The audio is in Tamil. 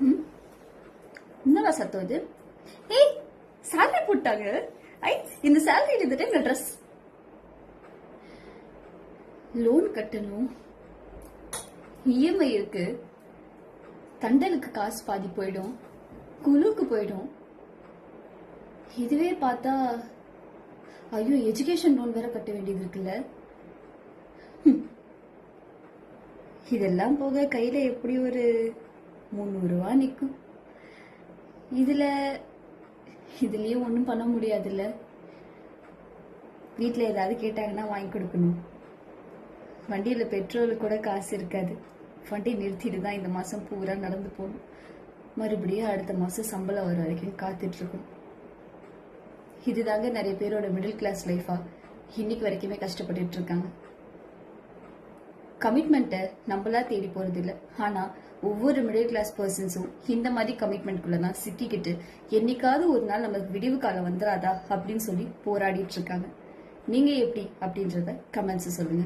ம், என்னடா சத்தம் இது? ஏய், salary போட்டாங்க. ஐ, இந்த salary இந்த டைம்ல ட்ரெஸ் லோன் கட்டணும், இஎம்ஐ இருக்கு, தண்டலுக்கு காசு பாதி போயிடும், குழுக்கு போயிடும். இதுவே பார்த்தா ஐயோ எஜுகேஷன் லோன் வேற கட்ட வேண்டியது இருக்குல்ல. இதெல்லாம் போக கையில எப்படி ஒரு 300 ரூபா நிக்கும். இதுலயும் ஒன்றும் பண்ண முடியாதுல்ல. வீட்டில் ஏதாவது கேட்டாங்கன்னா வாங்கி கொடுக்கணும். வண்டியில் பெட்ரோலு கூட காசு இருக்காது. வண்டி நிறுத்திட்டு தான் இந்த மாதம் பூரா நடந்து போகணும். மறுபடியும் அடுத்த மாதம் சம்பளம் வர வரைக்கும் காத்துட்டு இருக்கணும். இதுதாங்க நிறைய பேரோட மிடில் கிளாஸ் லைஃபா இன்னைக்கு வரைக்குமே கஷ்டப்பட்டுட்டு இருக்காங்க. கமிட்மெண்ட்டை நம்மளா தேடி போறது இல்லை. ஆனா ஒவ்வொரு மிடில் கிளாஸ் பர்சன்ஸும் இந்த மாதிரி கமிட்மெண்ட்குள்ள தான் சிக்கிக்கிட்டு என்னைக்காவது ஒரு நாள் நமக்கு விடிவு காலம் வந்துடாதா அப்படின்னு சொல்லி போராடிட்டு இருக்காங்க. நீங்க எப்படி அப்படின்றத கமெண்ட்ஸ் சொல்லுங்க.